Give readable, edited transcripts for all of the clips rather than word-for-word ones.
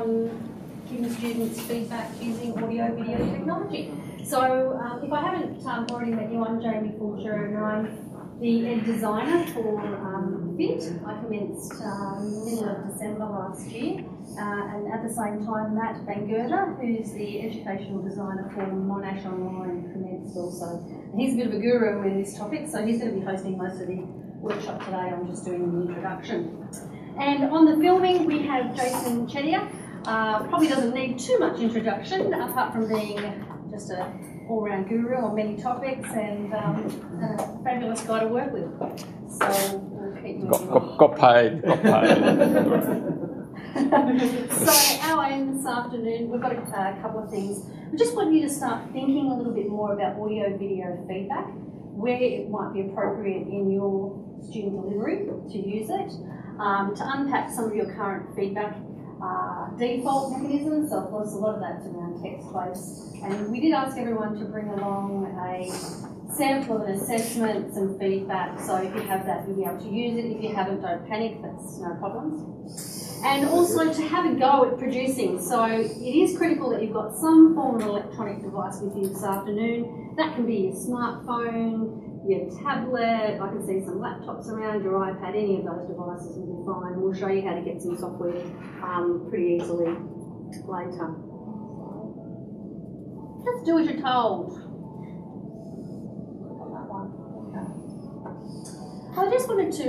giving students feedback using audio-video technology. So if I haven't already met you, I'm Jamie Fulcher and I'm the Ed Designer for FIT. I commenced middle of December last year, and at the same time Matt Bangurda, who's the Educational Designer for Monash Online, commenced also. And he's a bit of a guru in this topic, so he's going to be hosting most of the workshop today. I'm just doing the introduction. And on the filming we have Jason Chedia. Probably doesn't need too much introduction, apart from being just a all-round guru on many topics and a fabulous guy to work with. So we'll keep moving. Got paid. So our aim this afternoon, we've got a couple of things. We just want you to start thinking a little bit more about audio-video feedback, where it might be appropriate in your student delivery to use it, to unpack some of your current feedback default mechanisms. So of course a lot of that's around text-based, and we did ask everyone to bring along a sample of an assessment, some feedback, so if you have that you'll be able to use it. If you haven't, don't panic, that's no problems. And also to have a go at producing. So it is critical that you've got some form of electronic device with you this afternoon. That can be your smartphone, your tablet, I can see some laptops around, your iPad, any of those devices will be fine. We'll show you how to get some software pretty easily later. Just do as you're told. I just wanted to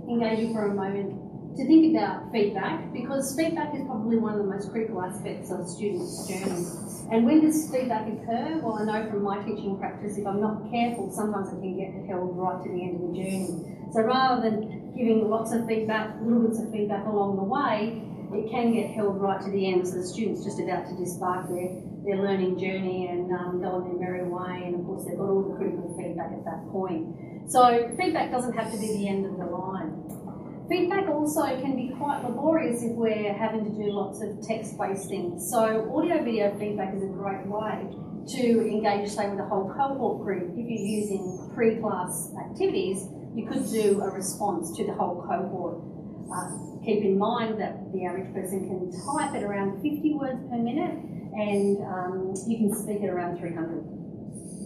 engage you for a moment to think about feedback, because feedback is probably one of the most critical aspects of a student's journey. And when does feedback occur? Well, I know from my teaching practice, if I'm not careful, sometimes I can get held right to the end of the journey. So rather than giving lots of feedback, little bits of feedback along the way, it can get held right to the end, so the student's just about to disembark their learning journey and go on their merry way, and of course they've got all the critical feedback at that point. So feedback doesn't have to be the end of the line. Feedback also can be quite laborious if we're having to do lots of text-based things. So audio-video feedback is a great way to engage, say, with a whole cohort group. If you're using pre-class activities, you could do a response to the whole cohort. Keep in mind that the average person can type at around 50 words per minute, and you can speak at around 300.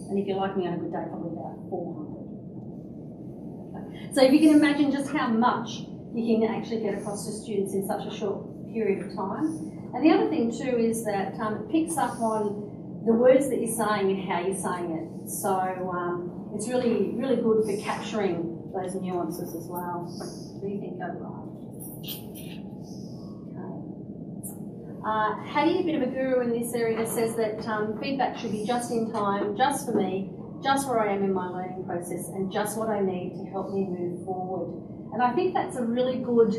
And if you're like me on a good day, probably about 400. So if you can imagine just how much you can actually get across to students in such a short period of time. And the other thing too is that it picks up on the words that you're saying and how you're saying it. So it's really, really good for capturing those nuances as well. What do you think overall? Okay. Hattie, a bit of a guru in this area, says that feedback should be just in time, just for me, just where I am in my learning process, and just what I need to help me move forward. And I think that's a really good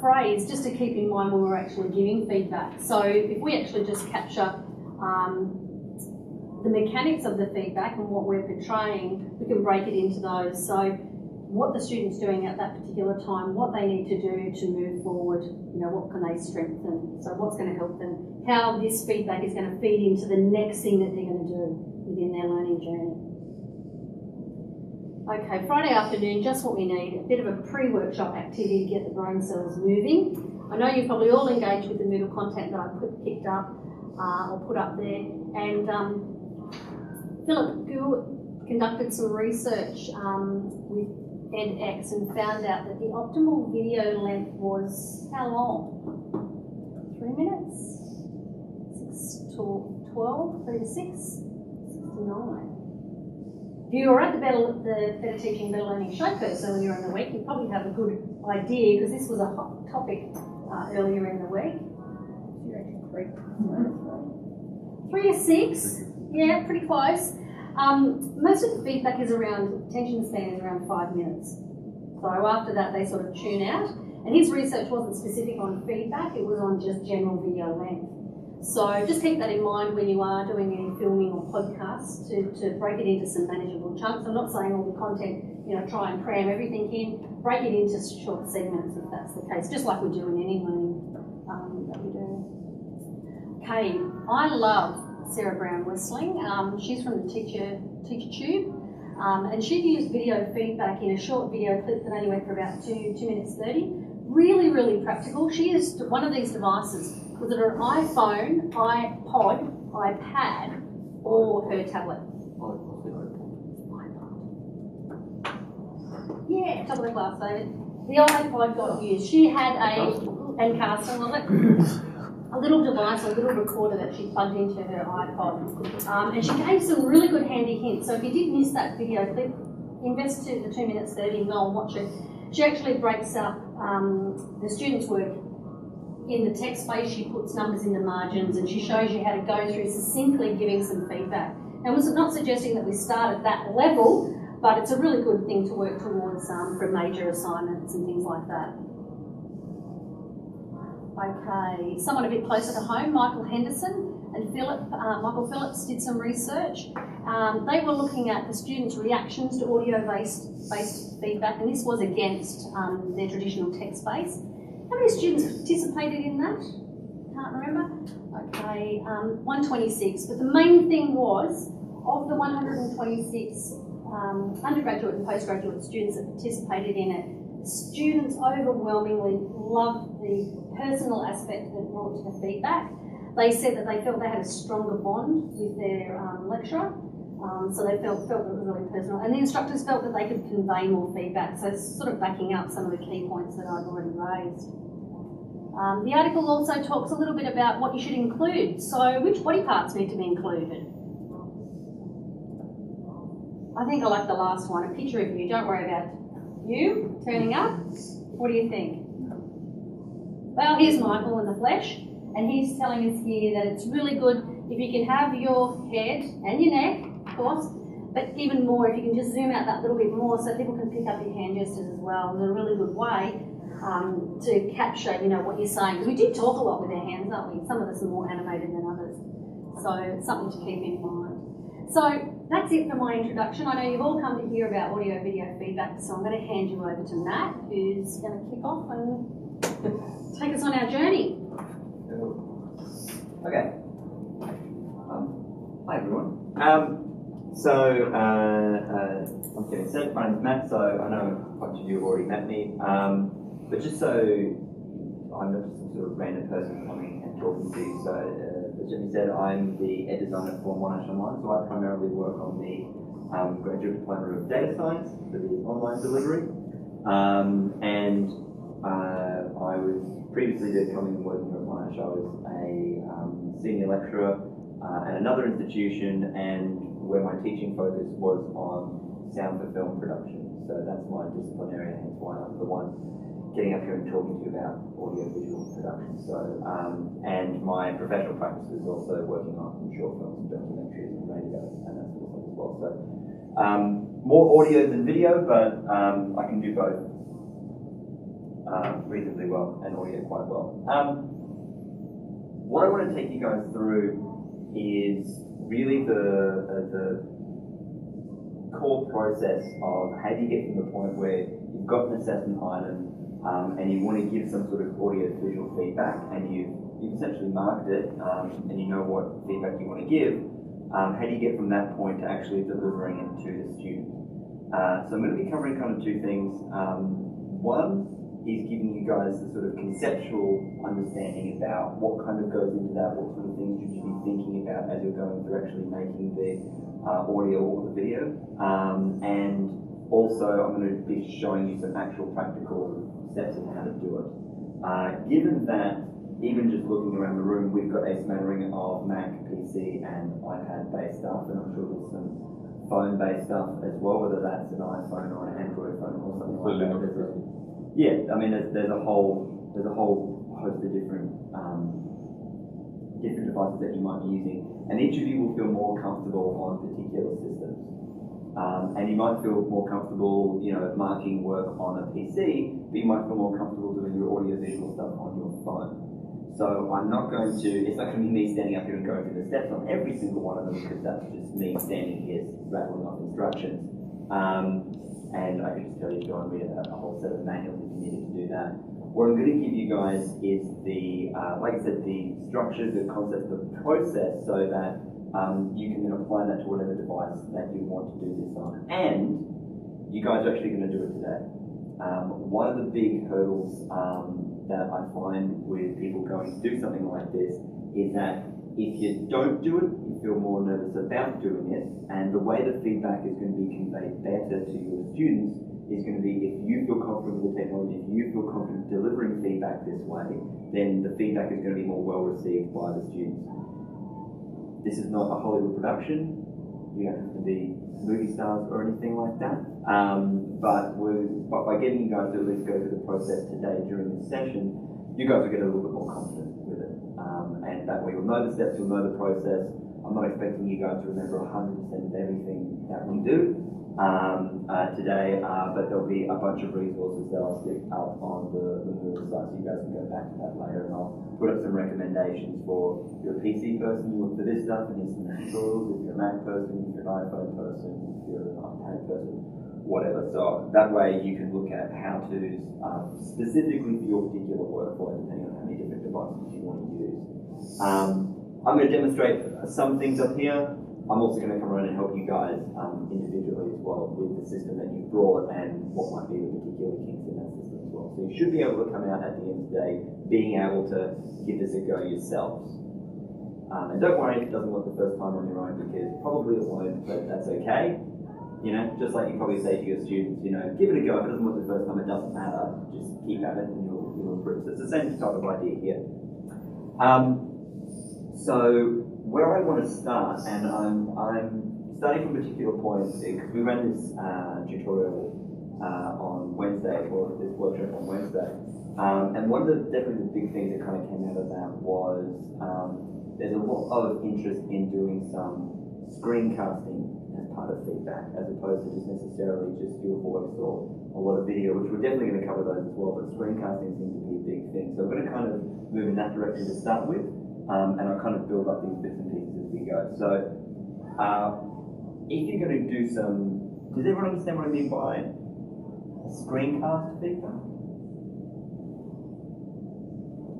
phrase just to keep in mind when we're actually giving feedback. So if we actually just capture the mechanics of the feedback and what we're portraying, we can break it into those. So what the student's doing at that particular time, what they need to do to move forward, you know, what can they strengthen, so what's going to help them, how this feedback is going to feed into the next thing that they're going to do within their learning journey. Okay, Friday afternoon, just what we need, a bit of a pre-workshop activity to get the brain cells moving. I know you've probably all engaged with the Moodle content that I picked up or put up there, and Philip Gu conducted some research with edX and found out that the optimal video length was how long? 3 minutes? 6 to 12, 3 to 6, 6 to 9. If you were at the Better Teaching, Better Learning showcase earlier in the week, you probably have a good idea, because this was a hot topic earlier in the week. 3 to 6, yeah, pretty close. Most of the feedback is around, attention span is around 5 minutes. So after that they sort of tune out. And his research wasn't specific on feedback, it was on just general video length. So just keep that in mind when you are doing any filming or podcasts, to break it into some manageable chunks. I'm not saying all the content, you know, try and cram everything in. Break it into short segments if that's the case, just like we do in any learning that we do. Okay, I love Sarah Brown Westling. She's from the TeacherTube, and she used video feedback in a short video clip that only went for about 2 minutes 30. really, really practical. She used one of these devices. Was it an iPhone, iPod, iPad, or her tablet? Yeah, top of the class, David. The iPod got used. She had and Carson, was it? A little device, a little recorder that she plugged into her iPod. And she gave some really good handy hints. So if you did miss that video clip, invest the 2 minutes 30 and go and watch it. She actually breaks up the students' work in the text space. She puts numbers in the margins and she shows you how to go through succinctly giving some feedback. And we're not suggesting that we start at that level, but it's a really good thing to work towards for major assignments and things like that. Okay, someone a bit closer to home, Michael Henderson and Michael Phillips did some research. They were looking at the students' reactions to audio-based feedback, and this was against their traditional text base. How many students participated in that? Can't remember. Okay, 126. But the main thing was, of the 126 undergraduate and postgraduate students that participated in it, students overwhelmingly loved the personal aspect that brought to the feedback. They said that they felt they had a stronger bond with their lecturer, so they felt that it was really personal. And the instructors felt that they could convey more feedback, so it's sort of backing up some of the key points that I've already raised. The article also talks a little bit about what you should include. So which body parts need to be included? I think I like the last one, a picture of you. Don't worry about you turning up. What do you think? Well, here's Michael in the flesh, and he's telling us here that it's really good if you can have your head and your neck, of course, but even more if you can just zoom out that little bit more so people can pick up your hand gestures as well. It's a really good way to capture, what you're saying. Because we do talk a lot with our hands, don't we? Some of us are more animated than others. So it's something to keep in mind. So that's it for my introduction. I know you've all come to hear about audio-video feedback, so I'm going to hand you over to Matt, who's going to kick off and take us on our journey. Okay. Hi everyone. I'm getting set. My name's Matt, so I know a bunch of you have already met me. But just so I'm not just some sort of random person coming and talking to you, so as Jimmy said, I'm the ed designer for Monash Online, so I primarily work on the graduate diploma of data science for the online delivery. I was previously to coming and working at Monash, I was a senior lecturer at another institution, and where my teaching focus was on sound for film production. So that's my discipline area, hence why I'm the one getting up here and talking to you about audio-visual production. So, and my professional practice is also working on short films, documentaries, and radio, and that sort of stuff as well. So, more audio than video, but I can do both reasonably well, and audio quite well. What I want to take you guys through is really the core process of how do you get from the point where you've got an assessment item and you want to give some sort of audio-visual feedback, and you've essentially marked it and you know what feedback you want to give. How do you get from that point to actually delivering it to the student? So I'm going to be covering kind of two things. One is giving you guys the sort of conceptual understanding about what kind of goes into that, what sort of things you should be thinking about as you're going through actually making the audio or the video. And also I'm going to be showing you some actual practical steps on how to do it. Given that, even just looking around the room, we've got a smattering of Mac, PC and iPad-based stuff, and I'm sure there's some phone-based stuff as well, whether that's an iPhone or an Android phone or something like that. Yeah, I mean, there's a whole host of different devices that you might be using, and each of you will feel more comfortable on particular systems. And you might feel more comfortable, marking work on a PC, but you might feel more comfortable doing your audio-visual stuff on your phone. So it's not going to be me standing up here and going through the steps on every single one of them, because that's just me standing here rattling off instructions. And I can just tell you to go and read a whole set of manuals if you needed to do that. What I'm going to give you guys is like I said, the structure, the concept, the process, so that you can then apply that to whatever device that you want to do this on. And you guys are actually going to do it today. One of the big hurdles that I find with people going to do something like this is that if you don't do it, you feel more nervous about doing it, and the way the feedback is going to be conveyed better to your students is going to be if you feel confident with the technology, if you feel confident delivering feedback this way, then the feedback is going to be more well received by the students. This is not a Hollywood production. You don't have to be movie stars or anything like that. But by getting you guys to at least go through the process today during this session, you guys will get a little bit more confident with it. And that way you'll know the steps, you'll know the process. I'm not expecting you guys to remember 100% of everything that we do today, but there'll be a bunch of resources that I'll stick up on the Moodle site, so you guys can go back to that later, and I'll put up some recommendations for if you're a PC person, you look for this stuff and here's some tutorials. If you're a Mac person, if you're an iPhone person, if you're an iPad person, whatever. So that way you can look at how-tos specifically for your particular workflow, depending on how many different devices you want to use. I'm going to demonstrate some things up here. I'm also going to come around and help you guys individually as well with the system that you brought and what might be the particular kinks in that system as well. So you should be able to come out at the end of the day being able to give this a go yourselves. And don't worry if it doesn't work the first time on your own, because probably it won't, but that's okay. You know, just like you probably say to your students, you know, give it a go. If it doesn't work the first time, it doesn't matter. Just keep at it and you'll improve. So it's the same type of idea here. So where I want to start, and I'm starting from a particular point, because we ran this tutorial on Wednesday, or this workshop on Wednesday, and one of the definitely the big things that kind of came out of that was there's a lot of interest in doing some screencasting as part of feedback, as opposed to just necessarily just your voice or a lot of video, which we're definitely going to cover those as well, but screencasting seems to be a big thing. So I'm going to kind of move in that direction to start with. And I'll kind of build up these bits and pieces as we go. So, if you're going to do some, does everyone understand what I mean by a screencast feedback?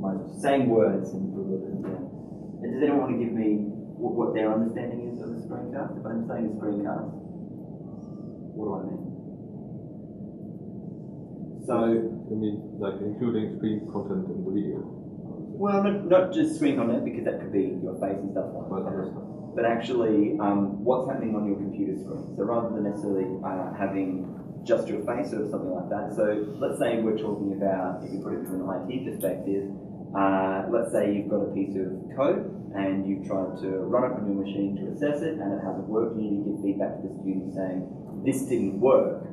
My same words and yeah. Does anyone want to give me what their understanding is of a screencast? If I'm saying a screencast, what do I mean? So, I mean, like including screen content in the video. Well, not just screen content, because that could be your face and stuff like that, but actually what's happening on your computer screen. So rather than necessarily having just your face or something like that. So let's say we're talking about, if you put it from an IT perspective, let's say you've got a piece of code and you've tried to run it on your machine to assess it and it hasn't worked. You need to give feedback to the student saying, this didn't work,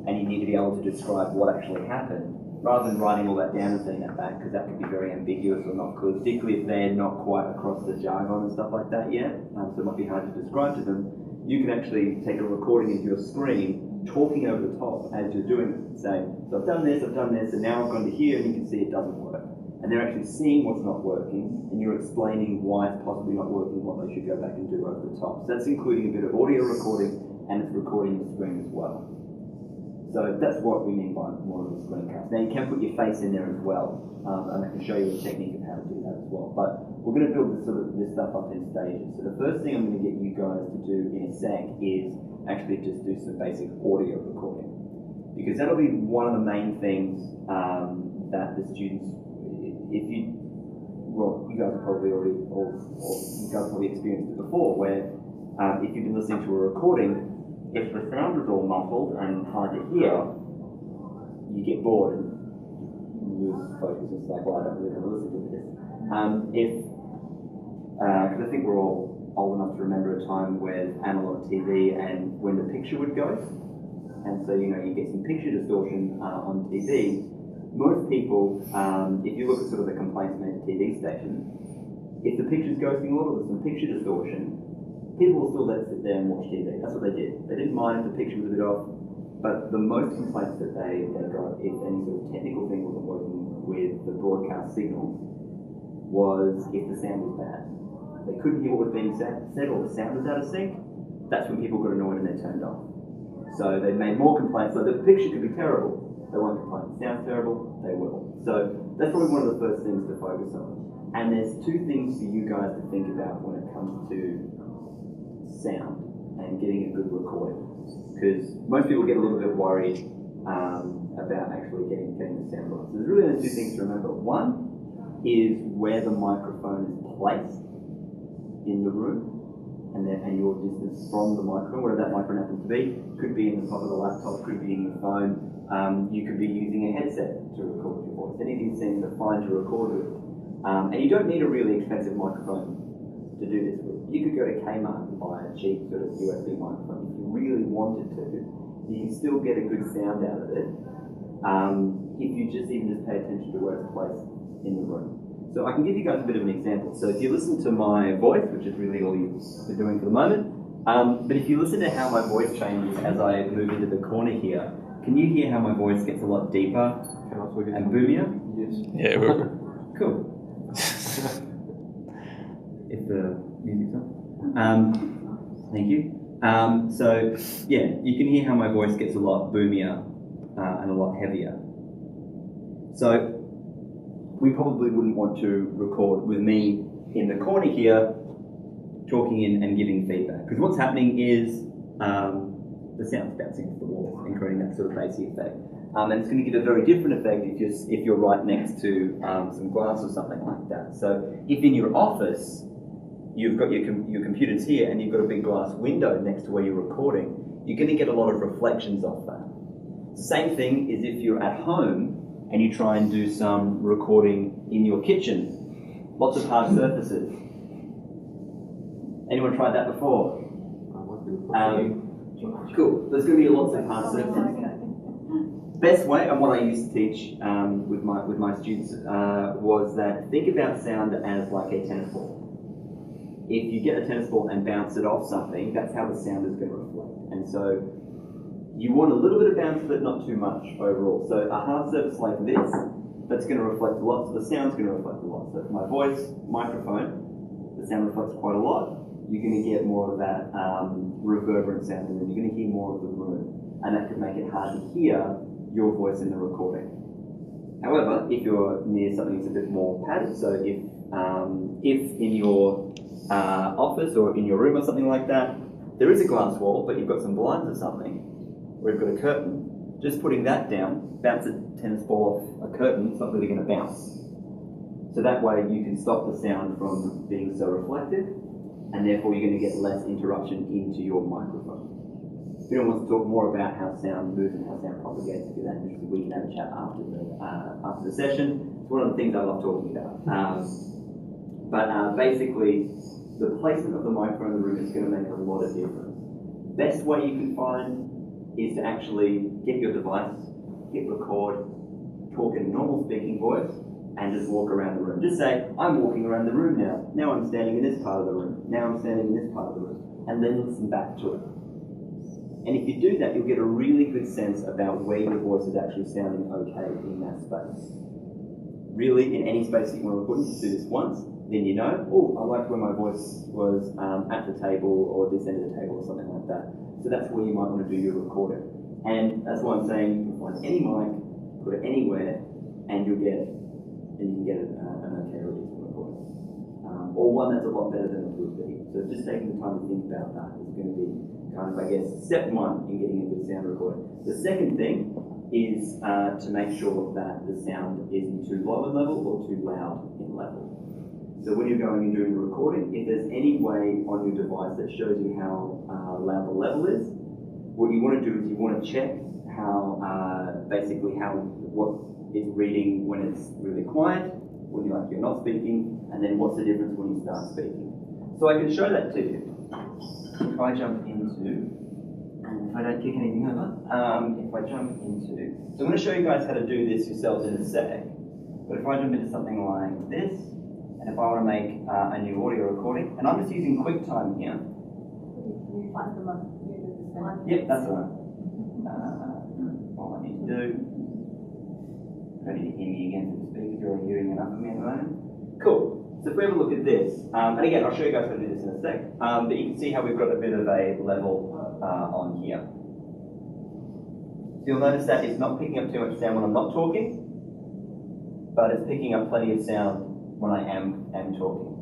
and you need to be able to describe what actually happened, rather than writing all that down and sending that back, because that could be very ambiguous or not clear, particularly if they're not quite across the jargon and stuff like that yet, so it might be hard to describe to them. You can actually take a recording of your screen, talking over the top as you're doing it, saying, so I've done this, and now I've gone to here, and you can see it doesn't work. And they're actually seeing what's not working, and you're explaining why it's possibly not working, what they should go back and do over the top. So that's including a bit of audio recording, and it's recording the screen as well. So that's what we mean by more of a screencast. Now you can put your face in there as well, and I can show you a technique of how to do that as well. But we're going to build this stuff up in stages. So the first thing I'm going to get you guys to do in a sec is actually just do some basic audio recording, because that'll be one of the main things that the students, you guys have probably already, or you guys probably experienced it before, where if you've been listening to a recording, if the sound is all muffled and hard to hear, you get bored and you lose focus and stuff. Well, I don't really want to listen to this. Because I think we're all old enough to remember a time with analog TV and when the picture would go, and so you get some picture distortion on TV. Most people, if you look at sort of the complaints made to TV stations, if the picture's ghosting a lot or there's some picture distortion, people will still let it sit there and watch TV. That's what they did. They didn't mind if the picture was a bit off, but the most complaints that they got, if any sort of technical thing wasn't working with the broadcast signal, was if the sound was bad. They couldn't hear what was being said, or the sound was out of sync. That's when people got annoyed and they turned off. So they made more complaints. So the picture could be terrible. They won't complain. It sounds terrible. They will. So that's probably one of the first things to focus on. And there's two things for you guys to think about when it comes to sound and getting a good recording, because most people get a little bit worried about actually getting the sound right. So there's really only two things to remember. One is where the microphone is placed in the room, and your distance from the microphone, whatever that microphone happens to be. Could be in the top of the laptop, could be in your phone. You could be using a headset to record your voice. Anything seems fine to record with. And you don't need a really expensive microphone to do this with. You could go to Kmart and buy a cheap sort of USB microphone if you really wanted to. You can still get a good sound out of it if you just pay attention to where it's placed in the room. So I can give you guys a bit of an example. So if you listen to my voice, which is really all you're doing for the moment, but if you listen to how my voice changes as I move into the corner here, can you hear how my voice gets a lot deeper and boomier? Yes. Yeah, we're... Cool. If the music's on. Thank you. So, yeah, you can hear how my voice gets a lot boomier and a lot heavier. So, we probably wouldn't want to record with me in the corner here talking and giving feedback. Because what's happening is the sound's bouncing off the walls and creating that sort of bassy effect. And it's going to give a very different effect if you're right next to some glass or something like that. So if in your office you've got your computers here and you've got a big glass window next to where you're recording, you're going to get a lot of reflections off that. Same thing is if you're at home and you try and do some recording in your kitchen. Lots of hard surfaces. Anyone tried that before? Cool. There's going to be lots of hard surfaces. Best way, and what I used to teach with my students was that think about sound as like a tennis ball. If you get a tennis ball and bounce it off something, that's how the sound is going to reflect. And so you want a little bit of bounce, but not too much overall. So a hard surface like this, that's going to reflect a lot, so the sound's going to reflect a lot. So if my voice, microphone, the sound reflects quite a lot, you're going to get more of that reverberant sound, and then you're going to hear more of the room. And that could make it hard to hear your voice in the recording. However, if you're near something that's a bit more padded, so if in your office or in your room or something like that, there is a glass wall, but you've got some blinds or something, or you've got a curtain, just putting that down, bounce a tennis ball off a curtain, it's not really going to bounce. So that way you can stop the sound from being so reflective, and therefore you're going to get less interruption into your microphone. If anyone wants to talk more about how sound moves and how sound propagates, if you're that interested, we can have a chat after the session. It's one of the things I love talking about. But basically, the placement of the microphone in the room is going to make a lot of difference. Best way you can find is to actually get your device, hit record, talk in a normal speaking voice, and just walk around the room. Just say, I'm walking around the room now. Now I'm standing in this part of the room. Now I'm standing in this part of the room. And then listen back to it. And if you do that, you'll get a really good sense about where your voice is actually sounding okay in that space. Really, in any space that you want to record, just do this once, then you know, oh, I liked where my voice was at the table or this end of the table or something like that. So that's where you might want to do your recording. And that's why I'm saying you can find any mic, put it anywhere, and you'll get it. And you can get an okay audio recording. Or one that's a lot better than it would be. So just taking the time to think about that is going to be kind of, I guess, step one in getting a good sound recording. The second thing is to make sure that the sound isn't too low in level or too loud in level. So when you're going and doing the recording, if there's any way on your device that shows you how loud the level is, what you want to do is you want to check how, what it's reading when it's really quiet, when you're not speaking, and then what's the difference when you start speaking. So I can show that to you. If I jump into, if I don't kick anything over, so I'm going to show you guys how to do this yourselves in a sec. But if I jump into something like this, and if I want to make a new audio recording, and I'm just using QuickTime here. Yep, that's the one. All I need to do. I don't need to hear me again through the speakers, you're already hearing enough of me at the moment. Cool. So if we have a look at this, and again, I'll show you guys how to do this in a sec, but you can see how we've got a bit of a level on here. So you'll notice that it's not picking up too much sound when I'm not talking, but it's picking up plenty of sound when I am talking.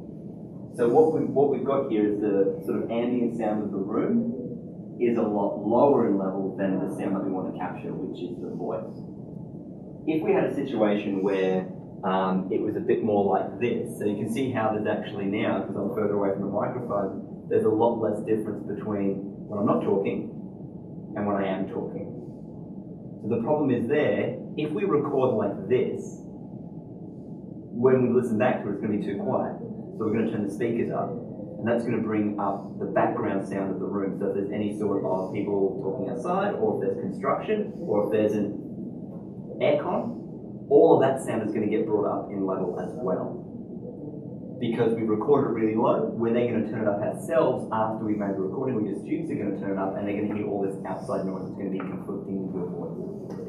So what we've got here is the sort of ambient sound of the room is a lot lower in level than the sound that we want to capture, which is the voice. If we had a situation where it was a bit more like this, so you can see how there's actually now, because I'm further away from the microphone, there's a lot less difference between when I'm not talking and when I am talking. So the problem is there, if we record like this, when we listen back to it, it's going to be too quiet. So we're going to turn the speakers up, and that's going to bring up the background sound of the room. So if there's any sort of people talking outside, or if there's construction, or if there's an aircon, all of that sound is going to get brought up in level as well. Because we recorded it really low, we're then going to turn it up ourselves after we've made the recording, or your students are going to turn it up and they're going to hear all this outside noise that's going to be conflicting with your voice.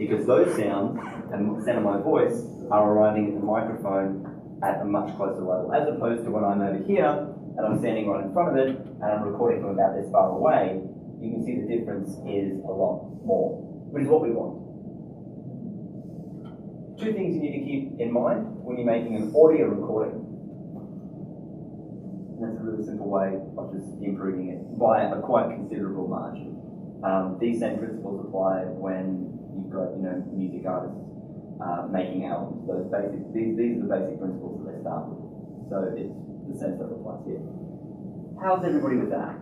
Because those sounds, and the sound of my voice, are arriving at the microphone at a much closer level, as opposed to when I'm over here and I'm standing right in front of it and I'm recording from about this far away, you can see the difference is a lot more, which is what we want. Two things you need to keep in mind when you're making an audio recording. And that's a really simple way of just improving it by a quite considerable margin. These same principles apply when you've got, music artists making albums. These are the basic principles that they start with. So it's the same stuff applies here. How's everybody with that?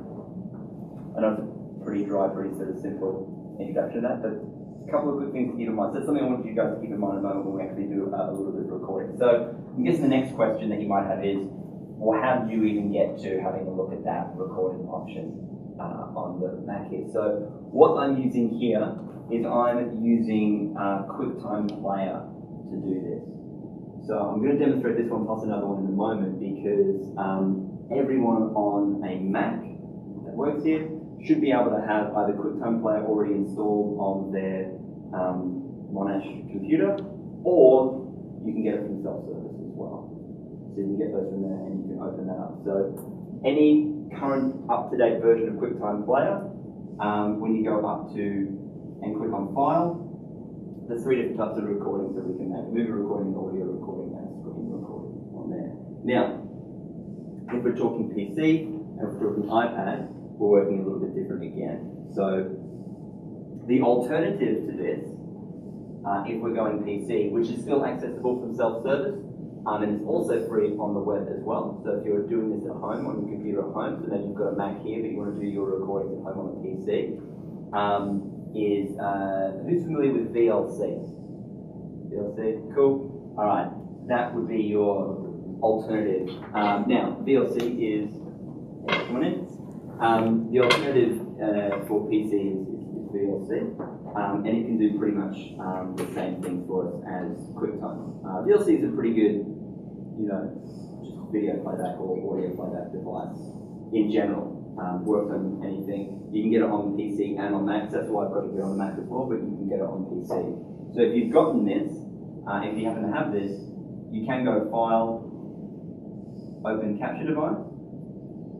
I know it's a pretty dry, pretty sort of simple introduction to that, but a couple of good things to keep in mind. So that's something I want you guys to keep in mind at the moment when we actually do a little bit of recording. So I'm guessing the next question that you might have is, well, how do you even get to having a look at that recording option on the Mac here? So what I'm using here is I'm using QuickTime Player to do this. So I'm going to demonstrate this one plus another one in a moment because everyone on a Mac that works here should be able to have either QuickTime Player already installed on their Monash computer, or you can get it from self-service as well. So you can get those from there and you can open that up. So any current up-to-date version of QuickTime Player, when you go up to and click on File, there's three different types of recordings that we can make: movie recording, audio recording, and screen recording on there. Now, if we're talking PC and if we're talking iPad, we're working a little bit different again. So the alternative to this, if we're going PC, which is still accessible from self-service, and it's also free on the web as well. So if you're doing this at home on your computer at home, so then you've got a Mac here, but you want to do your recordings at home on a PC, who's familiar with VLC? VLC, cool. All right, that would be your alternative. Now, VLC is coming in. The alternative for PC is VLC, and it can do pretty much the same thing for us as QuickTime. VLC is a pretty good, just video playback or audio playback device in general. Works on anything. You can get it on PC and on Mac. That's why I've got it here on the Mac as well, but you can get it on PC. So if you've gotten this, if you happen to have this, you can go File, Open Capture Device,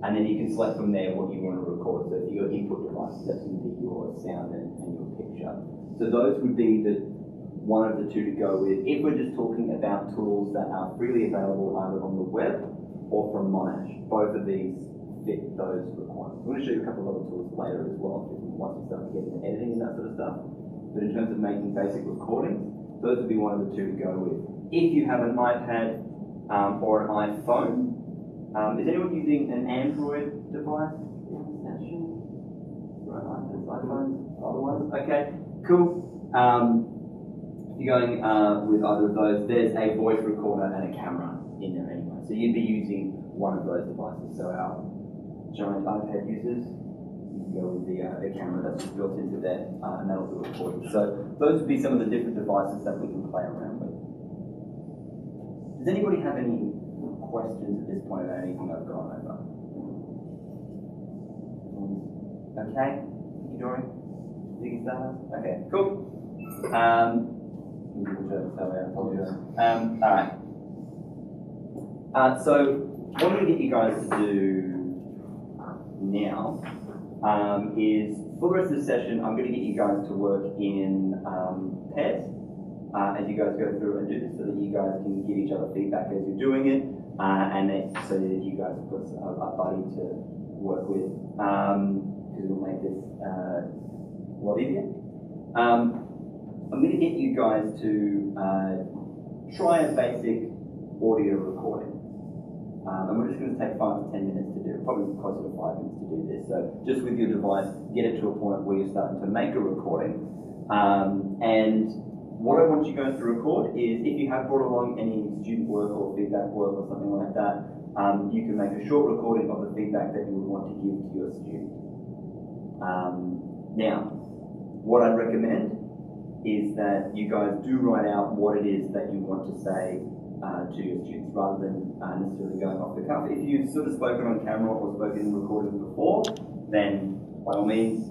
and then you can select from there what you want to record. So if you've got input devices, that's going to be your sound and your picture. So those would be the one of the two to go with. If we're just talking about tools that are freely available either on the web or from Monash, both of these fit those requirements. I'm going to show you a couple of other tools later as well, once we start getting into editing and that sort of stuff. But in terms of making basic recordings, those would be one of the two to go with. If you have an iPad or an iPhone, is anyone using an Android device in the session? Right, iPads, iPhones, other ones? Okay, cool. If you're going with either of those, there's a voice recorder and a camera in there anyway. So you'd be using one of those devices. So our giant iPad users, you can go with the camera that's just built into there, and that'll do recording. So those would be some of the different devices that we can play around with. Does anybody have any questions at this point about anything I've gone over? Okay, you Dorian? Ziggy Stardust? Okay, cool. Alright. So what I'm going to get you guys to do now is, for the rest of the session, I'm going to get you guys to work in pairs as you guys go through and do this, so that you guys can give each other feedback as you're doing it, and so that you guys have got a buddy to work with. Because because it'll make this a lot easier. I'm going to get you guys to try a basic audio recording. And we're just going to take 5 to 10 minutes to do it, probably closer to 5 minutes to do this. So just with your device, get it to a point where you're starting to make a recording. And what I want you guys to record is if you have brought along any student work or feedback work or something like that, you can make a short recording of the feedback that you would want to give to your student. Now, what I'd recommend is that you guys do write out what it is that you want to say to your students rather than necessarily going off the cuff. If you've sort of spoken on camera or spoken in recordings before, then by all means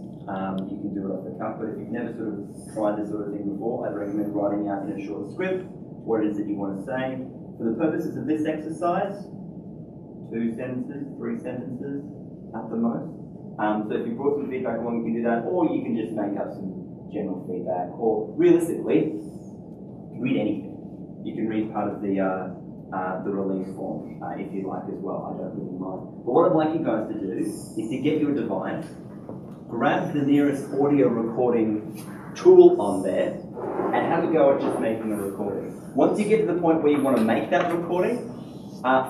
you can do it off the cuff. But if you've never sort of tried this sort of thing before, I'd recommend writing out in a short script what it is that you want to say. For the purposes of this exercise, 2 sentences, 3 sentences at the most. So if you brought some feedback along, you can do that, or you can just make up some general feedback, or realistically, read anything. You can read part of the release form if you like as well. I don't really mind. But what I'd like you guys to do is to get your device, grab the nearest audio recording tool on there, and have a go at just making a recording. Once you get to the point where you want to make that recording,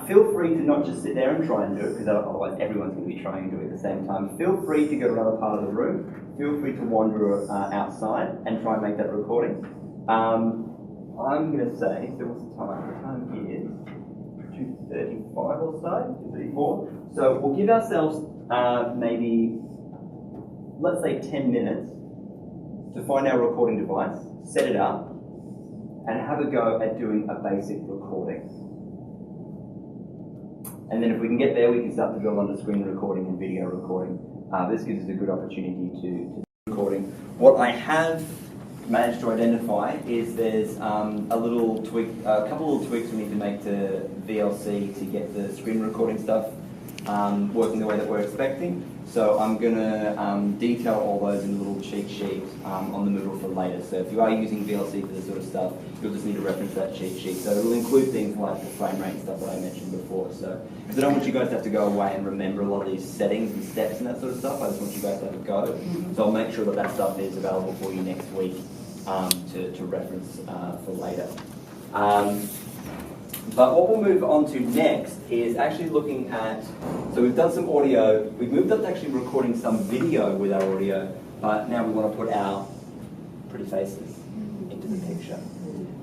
feel free to not just sit there and try and do it, because otherwise everyone's going to be trying to do it at the same time. Feel free to go to another part of the room. Feel free to wander outside and try and make that recording. I'm going to say, so what's the time? The time is 2:35 or so, 2:34. So we'll give ourselves maybe, let's say 10 minutes to find our recording device, set it up, and have a go at doing a basic recording. And then if we can get there, we can start to build on the screen recording and video recording. This gives us a good opportunity to recording. What I have managed to identify is there's a little tweak, a couple of little tweaks we need to make to VLC to get the screen recording stuff working the way that we're expecting. So I'm going to detail all those in a little cheat sheet on the Moodle for later. So if you are using VLC for this sort of stuff, you'll just need to reference that cheat sheet. So it'll include things like the frame rate and stuff that I mentioned before. So because I don't want you guys to have to go away and remember a lot of these settings and steps and that sort of stuff. I just want you guys to have a go. So I'll make sure that that stuff is available for you next week to reference for later. But what we'll move on to next is actually looking at, so we've done some audio, we've moved up to actually recording some video with our audio, but now we want to put our pretty faces into the picture.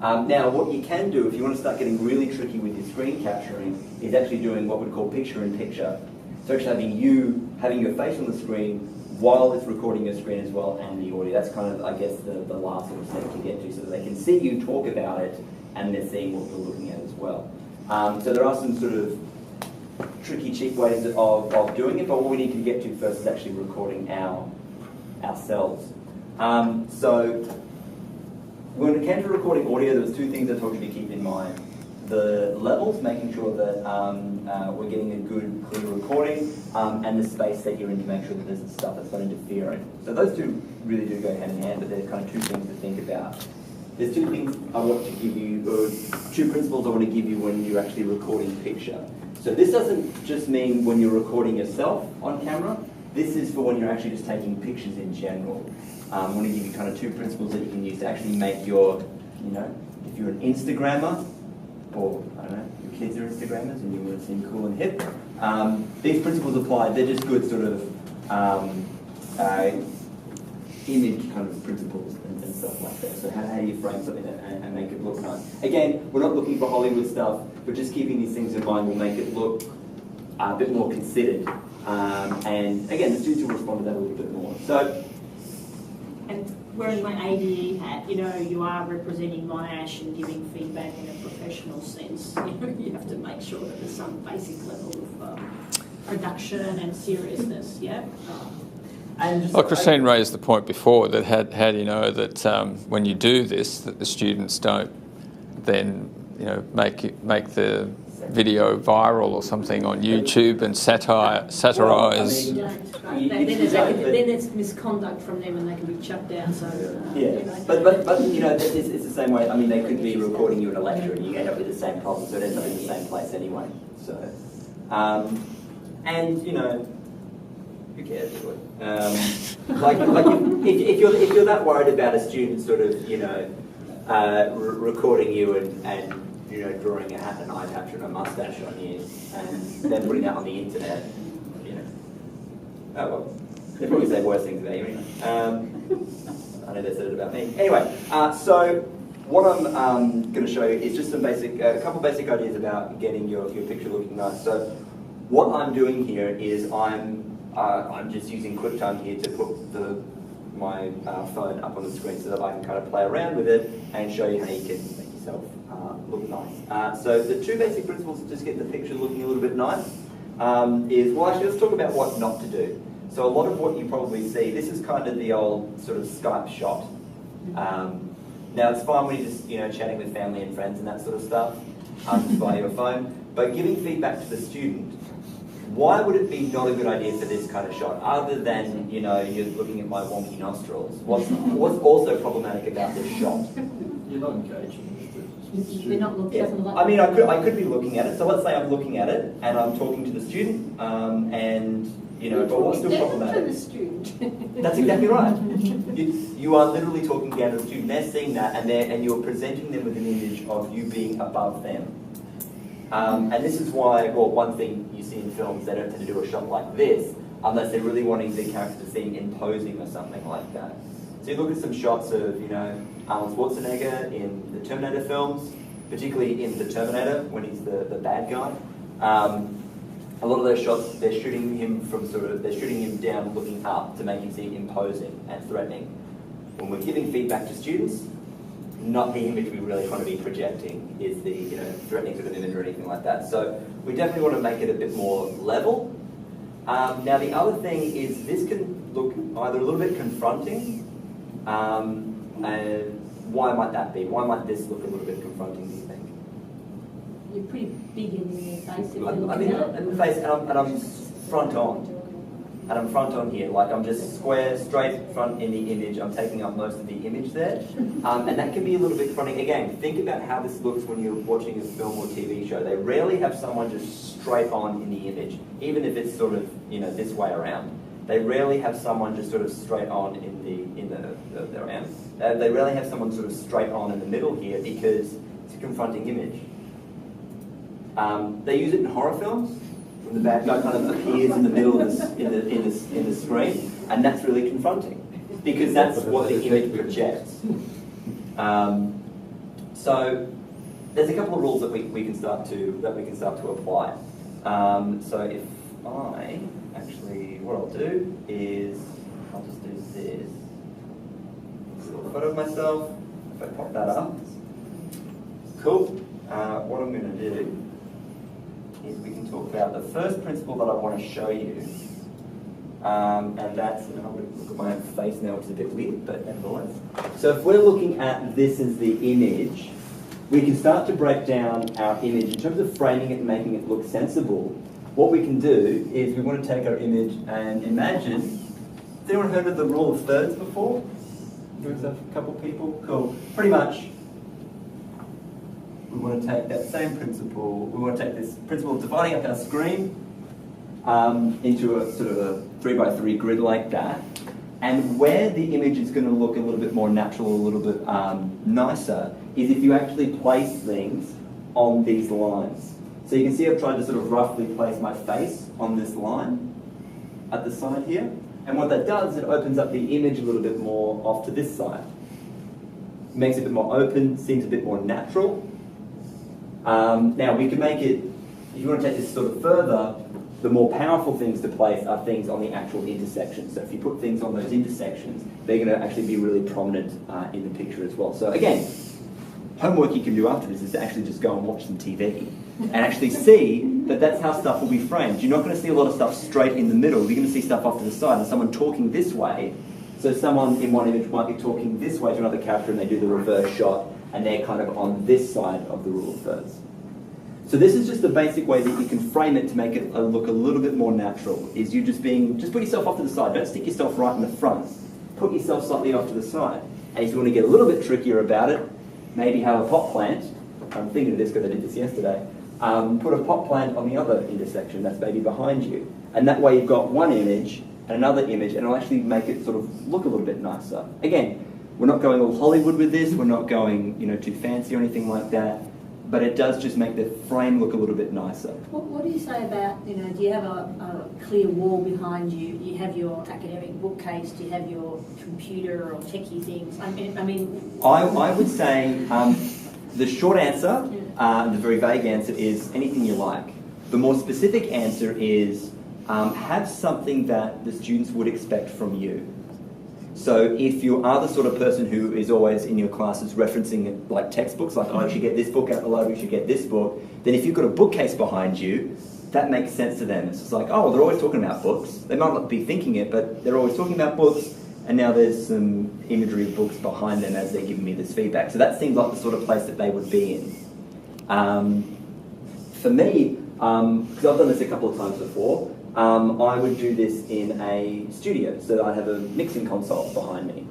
Now what you can do if you want to start getting really tricky with your screen capturing is actually doing what we call picture-in-picture. So actually having your face on the screen while it's recording your screen as well and the audio. That's kind of, I guess, the last sort of step to get to so that they can see you talk about it and they're seeing what you're looking at as well. So there are some sort of tricky, cheap ways of doing it, but what we need to get to first is actually recording ourselves. So when it came to recording audio, there was 2 things I told you to keep in mind. The levels, making sure that we're getting a good, clear recording, and the space that you're in to make sure that there's stuff that's not interfering. So those 2 really do go hand in hand, but there's kind of 2 things to think about. There's 2 things I want to give you, or 2 principles I want to give you when you're actually recording picture. So this doesn't just mean when you're recording yourself on camera, this is for when you're actually just taking pictures in general. I want to give you kind of 2 principles that you can use to actually make your, if you're an Instagrammer, or, I don't know, your kids are Instagrammers and you want to seem cool and hip, these principles apply. They're just good sort of image kind of principles and stuff like that. So how do you frame something and make it look nice? Again, we're not looking for Hollywood stuff, but just keeping these things in mind will make it look a bit more considered. And again, the students will respond to that a little bit more. So, and wearing my ADE hat, you are representing Monash and giving feedback in a professional sense. You have to make sure that there's some basic level of production and seriousness, yeah? Well, Christine raised the point before that how do you know that when you do this, that the students don't then make the video viral or something on YouTube and satirise. Then it's misconduct from them and they can be chucked out. So but it's the same way. I mean, they could be recording you in a lecture and you end up with the same problem, so it ends up in the same place anyway. So, and who cares really? If you're that worried about a student sort of, recording you and drawing a hat and an eye patch and a mustache on you and then putting that on the internet, oh well, they probably say worse things about you anyway. I know they said it about me. Anyway, so what I'm going to show you is just a couple basic ideas about getting your picture looking nice. So what I'm doing here is I'm just using QuickTime here to put my phone up on the screen so that I can kind of play around with it and show you how you can make yourself look nice. So the two basic principles to just get the picture looking a little bit nice is, well, actually let's talk about what not to do. So a lot of what you probably see, this is kind of the old sort of Skype shot. Now it's fine when you're just chatting with family and friends and that sort of stuff, just via your phone. But giving feedback to the student, why would it be not a good idea for this kind of shot, other than you're looking at my wonky nostrils? What's also problematic about this shot? You're not engaging with the student. You're not looking at I mean, I could be looking at it. So let's say I'm looking at it and I'm talking to the student, but what's still problematic? To the student. That's exactly right. You are literally talking down to the student. They're seeing that, and you're presenting them with an image of you being above them. And this is why, well, one thing you see in films, they don't tend to do a shot like this unless they're really wanting the character to seem imposing or something like that. So you look at some shots of, Arnold Schwarzenegger in the Terminator films, particularly in The Terminator when he's the bad guy. A lot of those shots, they're shooting him down looking up to make him seem imposing and threatening. When we're giving feedback to students, not the image we really want to be projecting is the threatening sort of image or anything like that. So we definitely want to make it a bit more level. Now the other thing is this can look either a little bit confronting, and why might that be? Why might this look a little bit confronting, do you think? You're pretty big in your face if you're I'm looking at it. in the face, and I'm front on. And I'm front on here, like I'm just square, straight front in the image. I'm taking up most of the image there. And that can be a little bit confronting. Again, think about how this looks when you're watching a film or TV show. They rarely have someone just straight on in the image, even if it's sort of, this way around. They rarely have someone just sort of straight on in the around. They rarely have someone sort of straight on in the middle here because it's a confronting image. They use it in horror films. When the bad guy kind of appears in the middle of in the screen, and that's really confronting because that's what the image projects. So there's a couple of rules that we can start to apply. So if what I'll do is I'll just do this. A little photo of myself. If I pop that up, cool. What I'm going to do is we can talk about the first principle that I want to show you, and that's, I'm going to look at my own face now, which is a bit weird, but nevertheless. So if we're looking at this as the image, we can start to break down our image in terms of framing it and making it look sensible. What we can do is we want to take our image and imagine, has anyone heard of the rule of thirds before? There's a couple people? Cool. Pretty much. We want to take that same principle, we want to take this principle of dividing up our screen into a sort of a 3x3 grid like that. And where the image is going to look a little bit more natural, a little bit nicer, is if you actually place things on these lines. So you can see I've tried to sort of roughly place my face on this line at the side here. And what that does, it opens up the image a little bit more off to this side. It makes it a bit more open, seems a bit more natural. Now we can make it, if you want to take this sort of further, the more powerful things to place are things on the actual intersections. So if you put things on those intersections, they're going to actually be really prominent in the picture as well. So again, homework you can do after this is to actually just go and watch some TV and actually see that that's how stuff will be framed. You're not going to see a lot of stuff straight in the middle. You're going to see stuff off to the side and someone talking this way. So someone in one image might be talking this way to another character and they do the reverse shot and they're kind of on this side of the rule of thirds. So this is just the basic way that you can frame it to make it look a little bit more natural, is you just put yourself off to the side. Don't stick yourself right in the front. Put yourself slightly off to the side. And if you want to get a little bit trickier about it, maybe have a pot plant. I'm thinking of this because I did this yesterday. Put a pot plant on the other intersection that's maybe behind you. And that way you've got one image and another image, and it'll actually make it sort of look a little bit nicer. Again, we're not going all Hollywood with this, we're not going, you know, too fancy or anything like that, but it does just make the frame look a little bit nicer. What do you say about, you know, do you have a clear wall behind you? Do you have your academic bookcase? Do you have your computer or techie things? I would say the short answer, the very vague answer is anything you like. The more specific answer is have something that the students would expect from you. So if you are the sort of person who is always in your classes referencing like textbooks, like, oh, you should get this book out the library, you should get this book, then if you've got a bookcase behind you, that makes sense to them. It's just like, oh, they're always talking about books. They might not be thinking it, but they're always talking about books, and now there's some imagery of books behind them as they're giving me this feedback. So that seems like the sort of place that they would be in. For me, because I've done this a couple of times before, I would do this in a studio, so I'd have a mixing console behind me,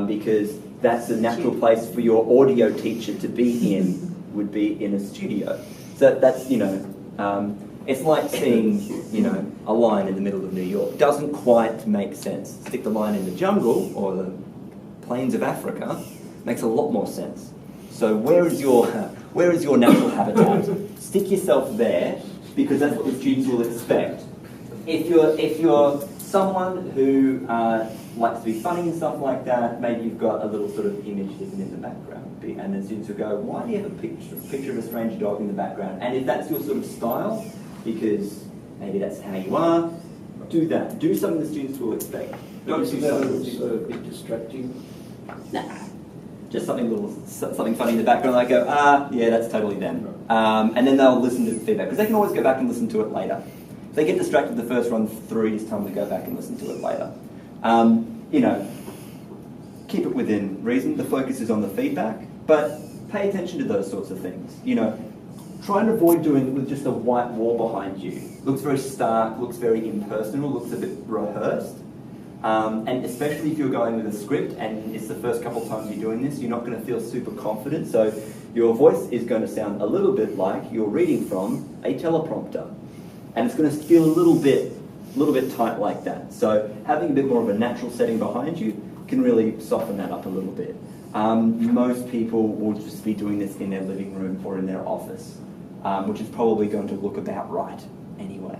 because that's a natural place for your audio teacher to be in, would be in a studio. So that's, you know, it's like seeing, you know, a lion in the middle of New York. Doesn't quite make sense. Stick the lion in the jungle or the plains of Africa makes a lot more sense. So where is your natural habitat? Stick yourself there, because that's what the students will expect. If you're someone who likes to be funny and stuff like that, maybe you've got a little sort of image hidden in the background, and the students will go, why do you have a picture of a strange dog in the background? And if that's your sort of style, because maybe that's how you are, do that. Do something the students will expect. Don't do something a bit distracting. Nah. Just something funny in the background. They go, yeah, that's totally them. And then they'll listen to the feedback, because they can always go back and listen to it later. If they get distracted the first run through, it's time to go back and listen to it later. You know, keep it within reason. The focus is on the feedback, but pay attention to those sorts of things. You know, try and avoid doing it with just a white wall behind you. Looks very stark, looks very impersonal, looks a bit rehearsed. And especially if you're going with a script and it's the first couple of times you're doing this, you're not going to feel super confident. So your voice is going to sound a little bit like you're reading from a teleprompter. And it's going to feel a little bit tight like that. So having a bit more of a natural setting behind you can really soften that up a little bit. Most people will just be doing this in their living room or in their office, which is probably going to look about right anyway.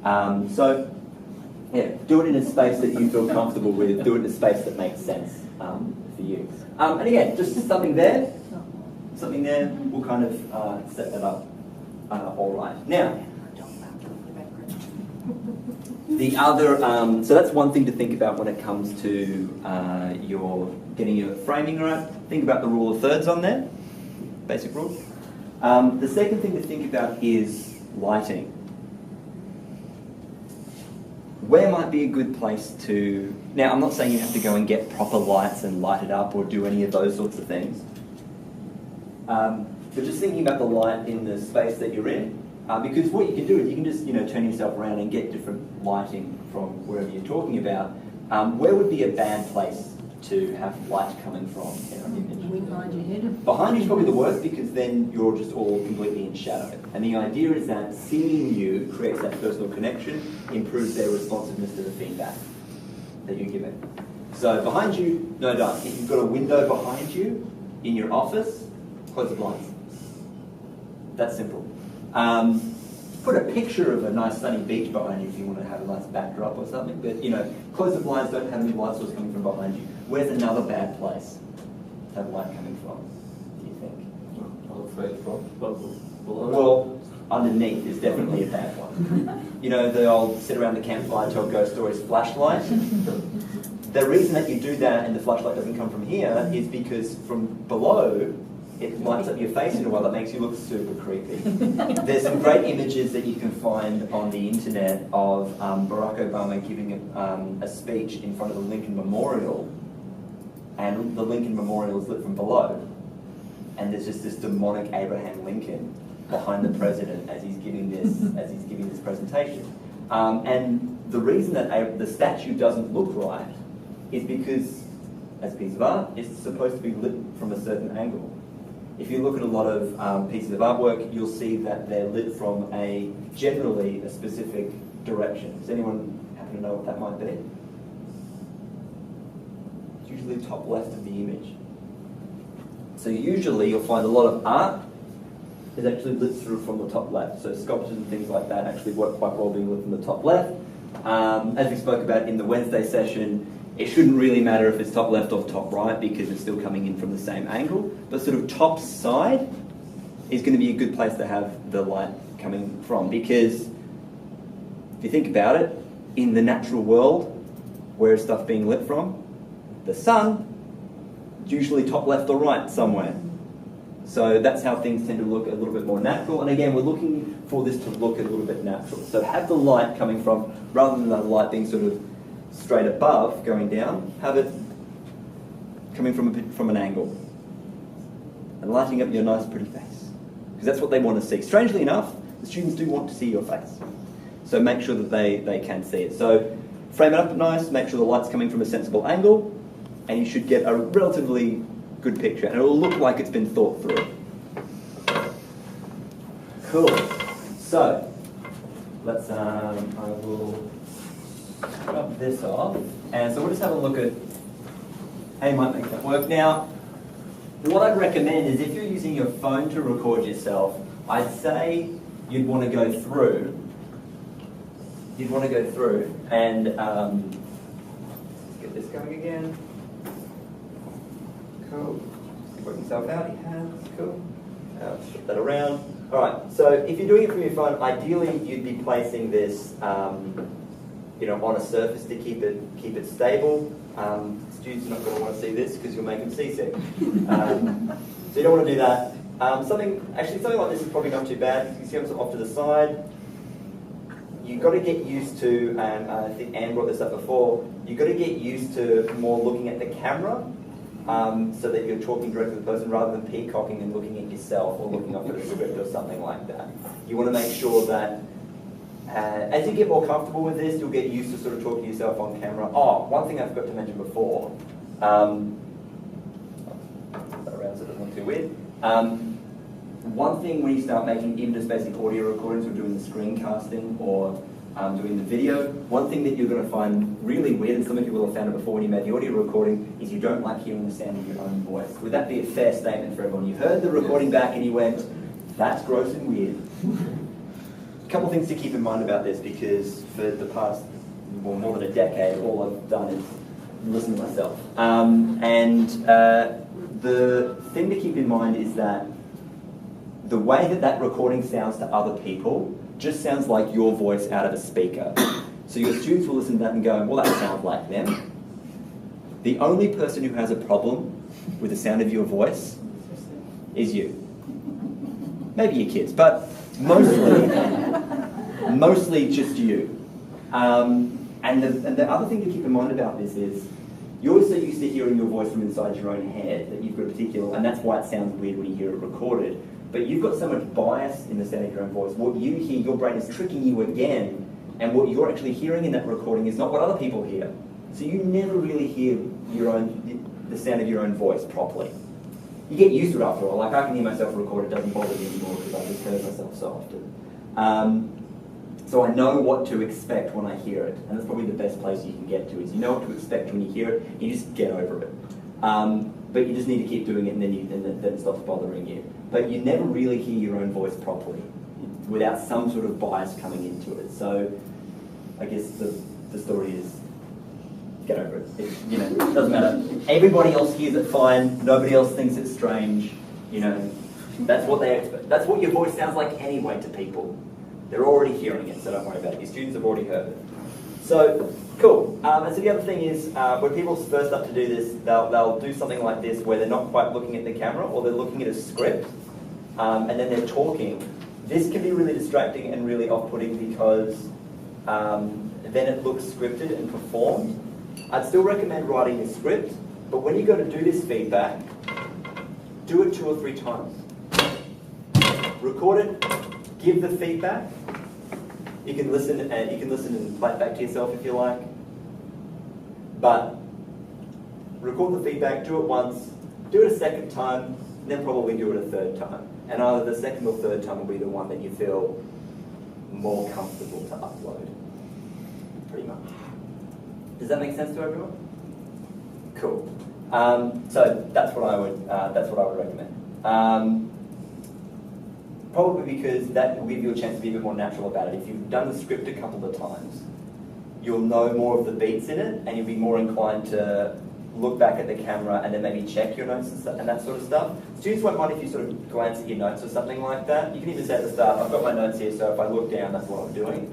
So yeah, do it in a space that you feel comfortable with. Do it in a space that makes sense for you. And again, just something there. We'll kind of set that up all right. Now, the other, so that's one thing to think about when it comes to your getting your framing right. Think about the rule of thirds on there, basic rule. The second thing to think about is lighting. Where might be a good place to... Now, I'm not saying you have to go and get proper lights and light it up or do any of those sorts of things. But just thinking about the light in the space that you're in, because what you can do is you can just, you know, turn yourself around and get different lighting from wherever you're talking about. Where would be a bad place to have light coming from in an image? Behind your head. Behind you is probably the worst, because then you're just all completely in shadow. And the idea is that seeing you creates that personal connection, improves their responsiveness to the feedback that you're giving. So behind you, no doubt. If you've got a window behind you in your office, close the blinds. That's simple. Put a picture of a nice sunny beach behind you if you want to have a nice backdrop or something, but you know, close the blinds, don't have any light source coming from behind you. Where's another bad place to have light coming from, do you think? I'm afraid from below. Well, underneath is definitely a bad one. You know, the old sit around the campfire, tell ghost stories flashlight? The reason that you do that and the flashlight doesn't come from here is because from below, it lights up your face in a way that makes you look super creepy. There's some great images that you can find on the internet of Barack Obama giving a speech in front of the Lincoln Memorial, and the Lincoln Memorial is lit from below, and there's just this demonic Abraham Lincoln behind the president as he's giving this presentation. And the reason that the statue doesn't look right is because, as a piece of art, it's supposed to be lit from a certain angle. if you look at a lot of pieces of artwork, you'll see that they're lit from generally a specific direction. Does anyone happen to know what that might be? It's usually top left of the image. So usually you'll find a lot of art is actually lit through from the top left. So sculptures and things like that actually work quite well being lit from the top left. As we spoke about in the Wednesday session, it shouldn't really matter if it's top left or top right because it's still coming in from the same angle. But sort of top side is going to be a good place to have the light coming from, because if you think about it, in the natural world, where is stuff being lit from? The sun, usually top left or right somewhere. So that's how things tend to look a little bit more natural. And again, we're looking for this to look a little bit natural. So have the light coming from, rather than the light being sort of straight above, going down, have it coming from an angle and lighting up your nice pretty face, because that's what they want to see. Strangely enough, the students do want to see your face, so make sure that they can see it. So frame it up nice, make sure the light's coming from a sensible angle, and you should get a relatively good picture, and it'll look like it's been thought through. Cool. So let's I will rub this off, and so we'll just have a look at how you might make that work. Now, what I'd recommend is if you're using your phone to record yourself, I'd say you'd want to go through. And let's get this going again. Cool. Just work yourself out. You have. Cool. Flip that around. All right. So if you're doing it from your phone, ideally you'd be placing this, on a surface to keep it stable. Students are not going to want to see this because you'll make them seasick. So you don't want to do that. Something like this is probably not too bad. You can see them off to the side. You've got to get used to, and I think Anne brought this up before, you've got to get used to more looking at the camera so that you're talking directly to the person rather than peacocking and looking at yourself or looking up at a script or something like that. You want to make sure that as you get more comfortable with this, you'll get used to sort of talking to yourself on camera. Oh, one thing I forgot to mention before, put that around so it doesn't look too weird. One thing when you start making even just basic audio recordings or doing the screencasting or doing the video, one thing that you're going to find really weird, and some of you will have found it before when you made the audio recording, is you don't like hearing the sound of your own voice. Would that be a fair statement for everyone? You heard the recording back and you went, that's gross and weird. A couple of things to keep in mind about this, because for the past more than a decade, all I've done is listen to myself. The thing to keep in mind is that the way that recording sounds to other people just sounds like your voice out of a speaker. So your students will listen to that and go, well, that sounds like them. The only person who has a problem with the sound of your voice is you. Maybe your kids, but mostly just you. And the other thing to keep in mind about this is you're so used to hearing your voice from inside your own head that you've got a particular, and that's why it sounds weird when you hear it recorded. But you've got so much bias in the sound of your own voice. What you hear, your brain is tricking you again, and what you're actually hearing in that recording is not what other people hear. So you never really hear the sound of your own voice properly. You get used to it after all. Like I can hear myself record, it doesn't bother me anymore because I just heard myself so often. So I know what to expect when I hear it, and that's probably the best place you can get to, is you know what to expect when you hear it, you just get over it. But you just need to keep doing it, and then it stops bothering you. But you never really hear your own voice properly without some sort of bias coming into it. So I guess the story is, get over it. It doesn't matter. Everybody else hears it fine. Nobody else thinks it's strange. That's what they expect. That's what your voice sounds like anyway to people. They're already hearing it, so don't worry about it. Your students have already heard it. So, cool. And so the other thing is, when people first start to do this, they'll do something like this where they're not quite looking at the camera, or they're looking at a script, and then they're talking. This can be really distracting and really off-putting because then it looks scripted and performed. I'd still recommend writing a script, but when you go to do this feedback, do it 2 or 3 times. Record it, give the feedback. You can listen and play it back to yourself if you like. But record the feedback, do it once, do it a second time, and then probably do it a third time. And either the second or third time will be the one that you feel more comfortable to upload, pretty much. Does that make sense to everyone? Cool. So that's what I would recommend. Probably because that will give you a chance to be a bit more natural about it. If you've done the script a couple of times, you'll know more of the beats in it, and you'll be more inclined to look back at the camera and then maybe check your notes and that sort of stuff. Students won't mind if you sort of glance at your notes or something like that. You can even say at the start, I've got my notes here, so if I look down, that's what I'm doing.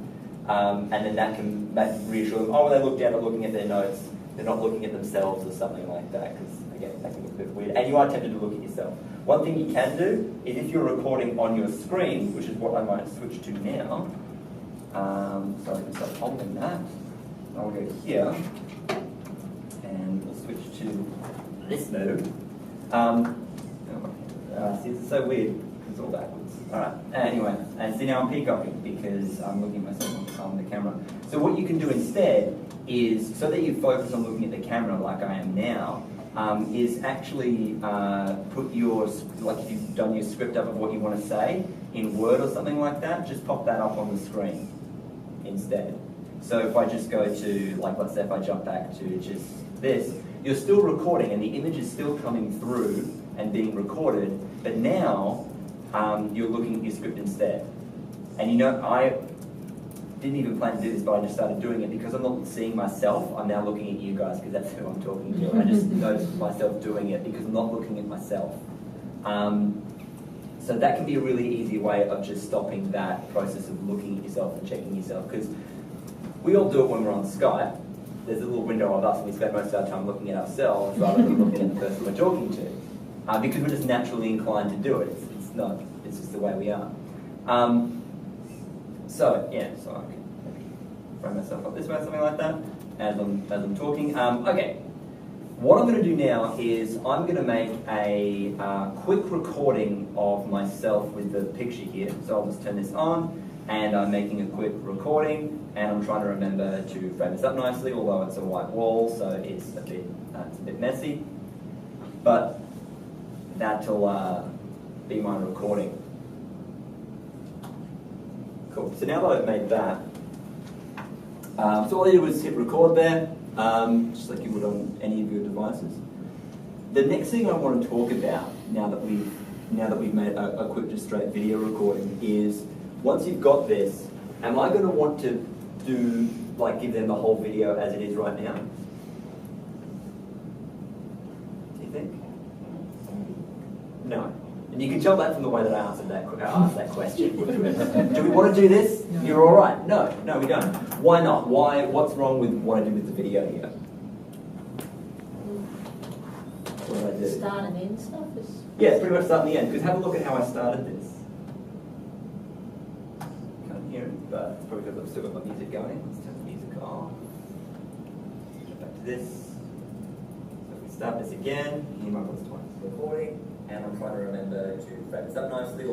And then that can reassure them, oh, when they look down, they're looking at their notes, they're not looking at themselves or something like that, because again, that can look a bit weird. And you are tempted to look at yourself. One thing you can do is if you're recording on your screen, which is what I might switch to now, so I can start holding that. I'll go here, and we'll switch to this mode. See, this is so weird, it's all backwards. Alright, anyway, and see now I'm peacocking because I'm looking at myself on the camera. So what you can do instead is, so that you focus on looking at the camera like I am now, is actually put your, like if you've done your script up of what you want to say in Word or something like that, just pop that up on the screen instead. So if I just go to, like let's say if I jump back to just this, you're still recording and the image is still coming through and being recorded, but now you're looking at your script instead. And you know, I didn't even plan to do this, but I just started doing it because I'm not seeing myself. I'm now looking at you guys because that's who I'm talking to. I just noticed myself doing it because I'm not looking at myself. So that can be a really easy way of just stopping that process of looking at yourself and checking yourself, because we all do it when we're on Skype. There's a little window of us and we spend most of our time looking at ourselves rather than looking at the person we're talking to. Because we're just naturally inclined to do it. It's just the way we are. So I can maybe frame myself up this way, something like that, as I'm talking. Okay, what I'm going to do now is I'm going to make a quick recording of myself with the picture here. So I'll just turn this on, and I'm making a quick recording, and I'm trying to remember to frame this up nicely, although it's a white wall, so it's a bit messy. But that'll be my recording. Cool. So now that I've made that, so all I did was hit record there, just like you would on any of your devices. The next thing I want to talk about now that we've made a quick just straight video recording is, once you've got this, am I going to want to do, like, give them the whole video as it is right now? Do you think? No. And you can tell that from the way that I asked that question. Do we want to do this? No. You're all right. No, we don't. Why not? What's wrong with what I did with the video here? What did I do? Start and end stuff? Yeah, it's pretty much start and the end. Because have a look at how I started this. Can't hear it, but it's probably because I've still got my music going. Let's turn the music off. Get back to this. So if we start this again, you might want to twice recording. And I'm trying to remember to frame this up nicely,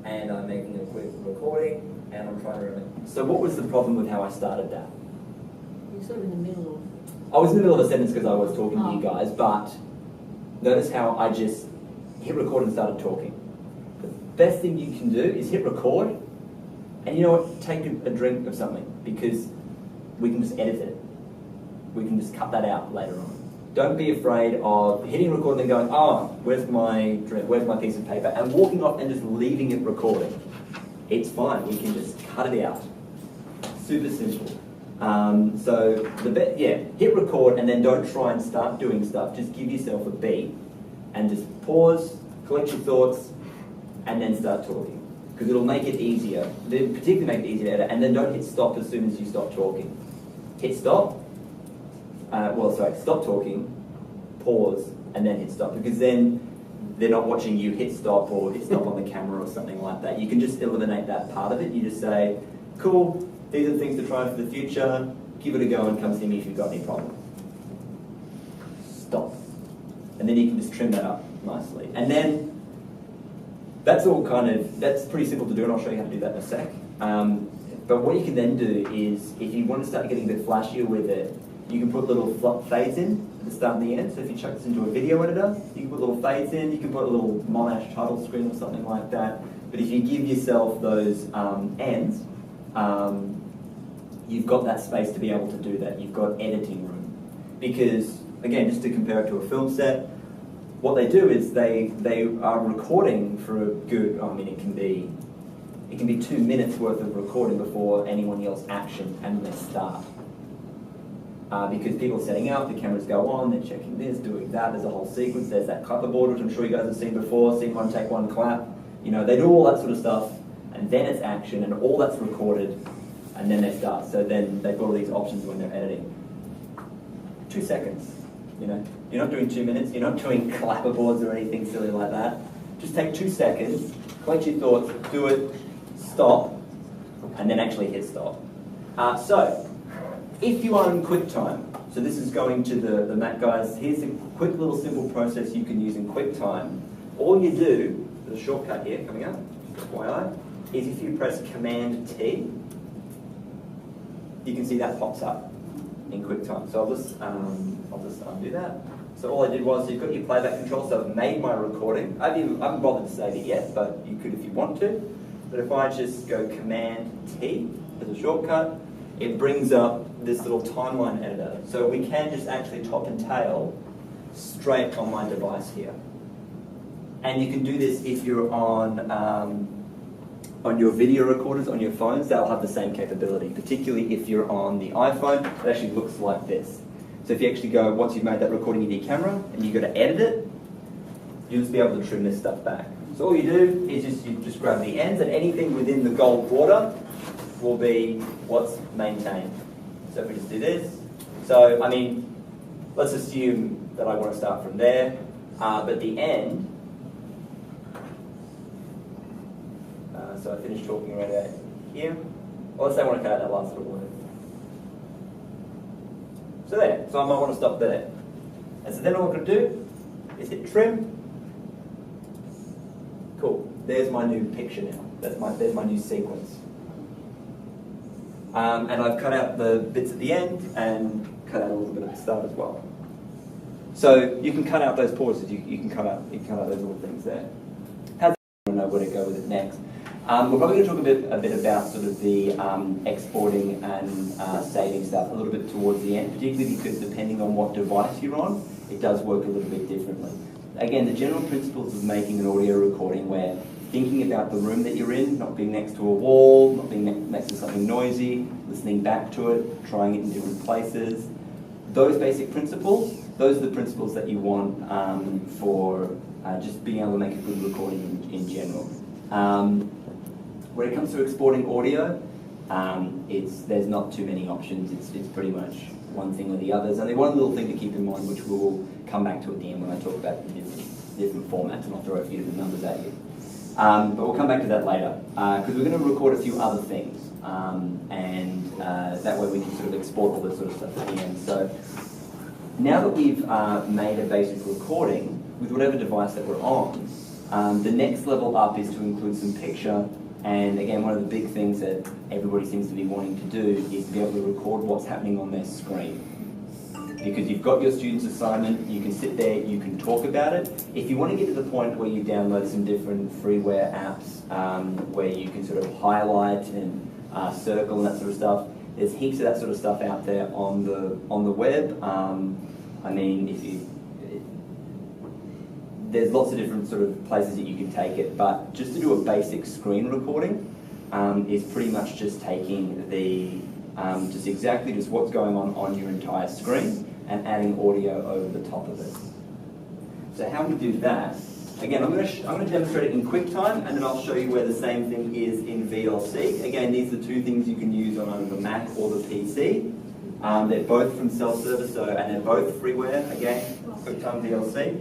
and I'm making a quick recording, and I'm trying to remember. So what was the problem with how I started that? You're sort of in the middle of... I was in the middle of a sentence because I was talking to you guys, but notice how I just hit record and started talking. The best thing you can do is hit record, and you know what, take a drink of something, because we can just edit it. We can just cut that out later on. Don't be afraid of hitting record and then going, oh, where's my drink, where's my piece of paper, and walking off and just leaving it recording. It's fine, we can just cut it out. Super simple. Hit record and then don't try and start doing stuff. Just give yourself a beat and just pause, collect your thoughts, and then start talking. Because it'll make it easier, particularly make it easier to edit, and then don't hit stop as soon as you stop talking. Hit stop. Stop talking, pause, and then hit stop, because then they're not watching you hit stop or hit stop on the camera or something like that. You can just eliminate that part of it. You just say, cool, these are the things to try for the future, give it a go and come see me if you've got any problems. Stop. And then you can just trim that up nicely. And then, that's pretty simple to do, and I'll show you how to do that in a sec. But what you can then do is, if you want to start getting a bit flashier with it, You can put little fades in at the start and the end. So if you chuck this into a video editor, you can put little fades in. You can put a little Monash title screen or something like that. But if you give yourself those ends, you've got that space to be able to do that. You've got editing room. Because, again, just to compare it to a film set, what they do is they are recording for a good, I mean, it can be 2 minutes worth of recording before anyone yells action and they start. Because people are setting up, the cameras go on, they're checking this, doing that, there's a whole sequence, there's that clapperboard, which I'm sure you guys have seen before, scene one, take one, clap. You know, they do all that sort of stuff, and then it's action, and all that's recorded, and then they start. So then they've got all these options when they're editing. 2 seconds, you know. You're not doing 2 minutes, you're not doing clapperboards or anything silly like that. Just take 2 seconds, collect your thoughts, do it, stop, and then actually hit stop. So, if you are in QuickTime, so this is going to the Mac guys, here's a quick little simple process you can use in QuickTime. All you do, there's a shortcut here coming up, FYI, is if you press Command-T, you can see that pops up in QuickTime. So I'll just undo that. So all I did was, you've got your playback control, so I've made my recording. I haven't bothered to save it yet, but you could if you want to. But if I just go Command-T as a shortcut, it brings up this little timeline editor. So we can just actually top and tail straight on my device here. And you can do this if you're on your video recorders on your phones, they'll have the same capability, particularly if you're on the iPhone, it actually looks like this. So if you actually go, once you've made that recording in your camera, and you go to edit it, you'll just be able to trim this stuff back. So all you do is you just grab the ends, and anything within the gold border will be what's maintained. So if we just do this, so I mean, let's assume that I want to start from there, but the end, so I finished talking right out here. Well, let's say I want to cut out that last little word. So there, so I might want to stop there. And so then all I'm going to do is hit trim. Cool, there's my new picture now. There's my new sequence. And I've cut out the bits at the end and cut out a little bit at the start as well. So you can cut out those pauses. You can cut out those little things there. How's I don't know where to go with it next. We're probably going to talk a bit about sort of the exporting and saving stuff a little bit towards the end, particularly because depending on what device you're on, it does work a little bit differently. Again, the general principles of making an audio recording where thinking about the room that you're in, not being next to a wall, not being next to something noisy, listening back to it, trying it in different places. Those basic principles, those are the principles that you want for just being able to make a good recording in general. When it comes to exporting audio, there's not too many options. It's pretty much one thing or the other. There's only one little thing to keep in mind, which we'll come back to at the end when I talk about the different formats, and I'll throw a few different numbers at you. But we'll come back to that later, because we're going to record a few other things, and that way we can sort of export all this sort of stuff at the end. So now that we've made a basic recording with whatever device that we're on, the next level up is to include some picture. And again, one of the big things that everybody seems to be wanting to do is to be able to record what's happening on their screen. Because you've got your student's assignment, you can sit there, you can talk about it. If you want to get to the point where you download some different freeware apps where you can sort of highlight and circle and that sort of stuff, there's heaps of that sort of stuff out there on the web. I mean, there's lots of different sort of places that you can take it, but just to do a basic screen recording is pretty much just taking the just what's going on your entire screen and adding audio over the top of it. So how we do that? Again, I'm going to demonstrate it in QuickTime, and then I'll show you where the same thing is in VLC. Again, these are two things you can use on either the Mac or the PC. They're both from self-service, and they're both freeware. Again, QuickTime VLC.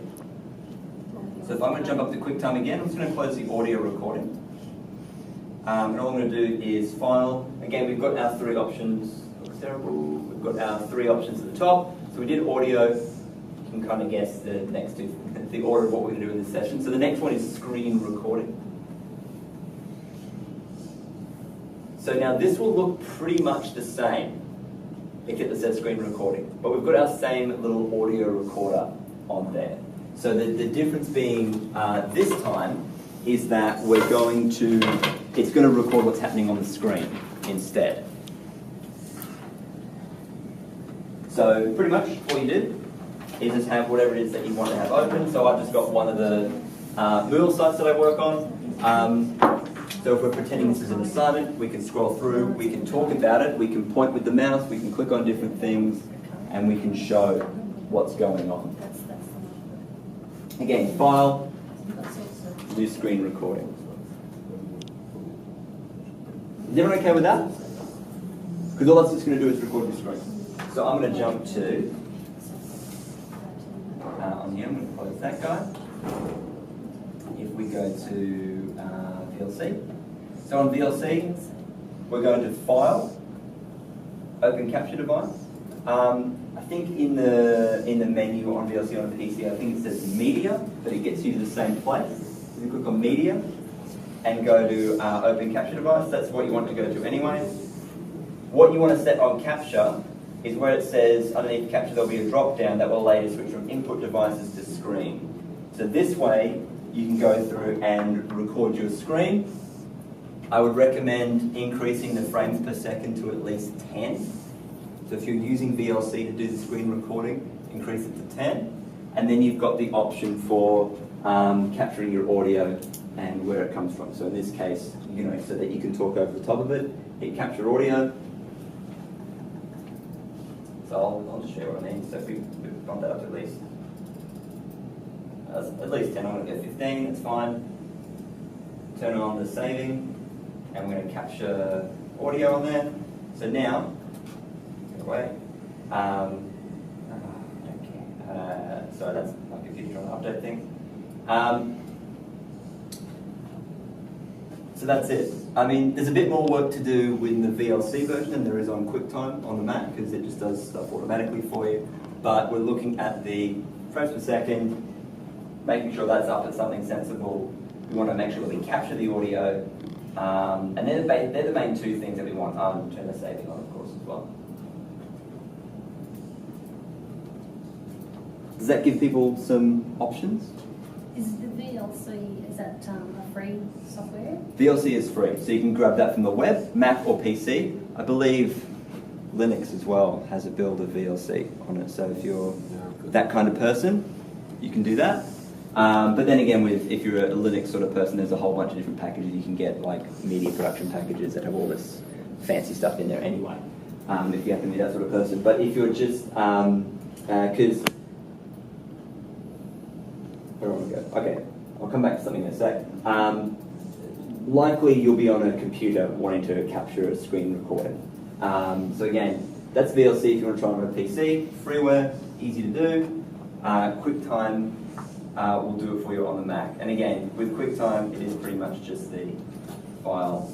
So if I'm going to jump up to QuickTime again, I'm just going to close the audio recording. And all I'm going to do is File. Again, we've got our three options. Looks terrible. We've got our three options at the top. So we did audio. You can kind of guess the next two, the order of what we're going to do in this session. So the next one is screen recording. So now this will look pretty much the same. except it says screen recording. But we've got our same little audio recorder on there. So the difference being this time is that it's going to record what's happening on the screen instead. So pretty much all you do is just have whatever it is that you want to have open. So I've just got one of the Moodle sites that I work on. So if we're pretending this is an assignment, we can scroll through, we can talk about it, we can point with the mouse, we can click on different things, and we can show what's going on. Again, file, new screen recording. Is everyone okay with that? Because all that's just going to do is record the screen. So I'm going to jump to, on here, I'm going to close that guy. If we go to VLC. So on VLC, we're going to File, Open Capture Device. I think in the menu on VLC on a PC, I think it says Media, but it gets you to the same place. So you click on Media and go to Open Capture Device. That's what you want to go to anyway. What you want to set on Capture is where it says underneath Capture there'll be a drop down that will allow you to switch from input devices to screen. So this way you can go through and record your screen. I would recommend increasing the frames per second to at least 10. So if you're using VLC to do the screen recording, increase it to 10. And then you've got the option for capturing your audio and where it comes from. So in this case, so that you can talk over the top of it, hit capture audio. So I'll just show you what I mean. So if we bump that up to at least 10, I'm going to go 15, that's fine. Turn on the saving, and we're going to capture audio on there. So now, go away. Sorry, that's my computer trying to update things. So that's it. I mean, there's a bit more work to do with the VLC version than there is on QuickTime on the Mac, because it just does stuff automatically for you. But we're looking at the frames per second, making sure that's up at something sensible. We want to make sure that we capture the audio. And they're the main two things that we want. Turn the saving on, of course, as well. Does that give people some options? Is the VLC, is that a free software? VLC is free, so you can grab that from the web, Mac or PC. I believe Linux as well has a build of VLC on it, so if you're that kind of person, you can do that. But then again, if you're a Linux sort of person, there's a whole bunch of different packages you can get, like media production packages that have all this fancy stuff in there anyway, if you happen to be that sort of person. But if you're just, because, where do I want to go? Okay, I'll come back to something in a sec. Likely you'll be on a computer wanting to capture a screen recording. So again, that's VLC if you want to try it on a PC, freeware, easy to do. QuickTime will do it for you on the Mac. And again, with QuickTime, it is pretty much just the file,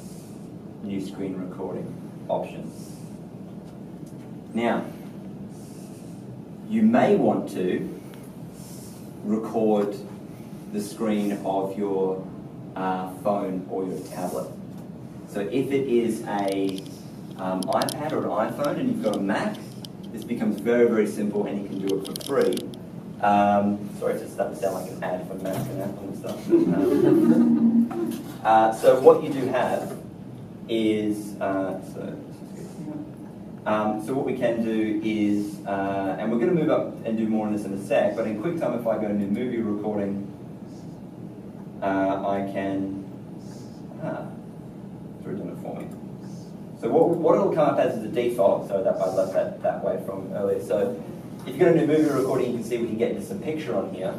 new screen recording option. Now, you may want to record the screen of your phone or your tablet. So if it is a iPad or an iPhone and you've got a Mac, this becomes very, very simple and you can do it for free. Sorry, it's starting to sound like an ad for Mac and Apple and stuff. So what you do have is, so what we can do is, and we're going to move up and do more on this in a sec, but in QuickTime, if I go to new movie recording, I can, it's already done it for me. So what it'll come up as is a default, so that I left that way from earlier. So if you go to new movie recording, you can see we can get into some picture on here.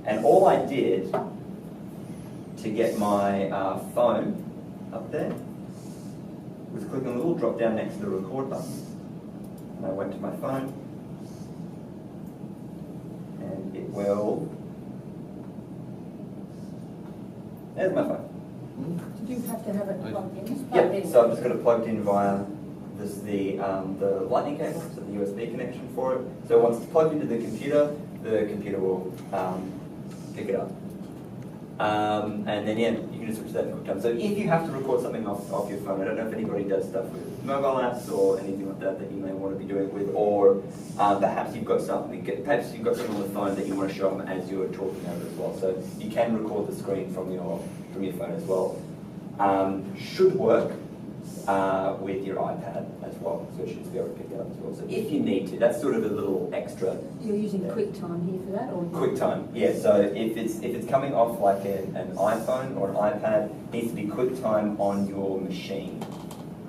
And all I did to get my phone up there was click on the little drop down next to the record button. And I went to my phone, and it will, there's my phone. Did you have to have it plugged in? Yep, so I've just got it plugged in via the lightning cable, so the USB connection for it. So once it's plugged into the computer will pick it up. And then yeah, you can you can switch that in QuickTime. So if you have to record something off your phone, I don't know if anybody does stuff with mobile apps or anything like that you may want to be doing it with, or perhaps you've got something on the phone that you want to show them as you're talking over as well. So you can record the screen from your phone as well. Should work with your iPad as well, so it should be able to pick it up as well. So if you need to, that's sort of a little extra. You're using QuickTime here for that, or QuickTime, yeah. So if it's coming off like an iPhone or an iPad, it needs to be QuickTime on your machine,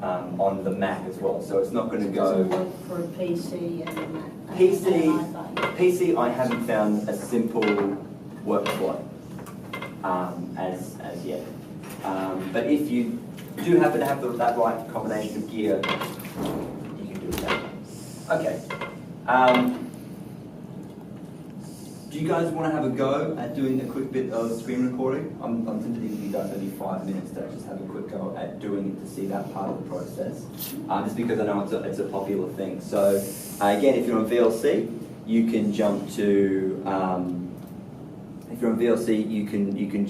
on the Mac as well. So it's not going to it go. doesn't work for a PC and a Mac. PC, and an iPhone. PC, I haven't found a simple workflow as yet. But if you do happen to have that right combination of gear, you can do that. Okay. Do you guys want to have a go at doing a quick bit of screen recording? I'm tempted to give you guys maybe 5 minutes to just have a quick go at doing it to see that part of the process. Just because I know it's a popular thing. So again, if you're on VLC, you can jump to. If you're on VLC, you can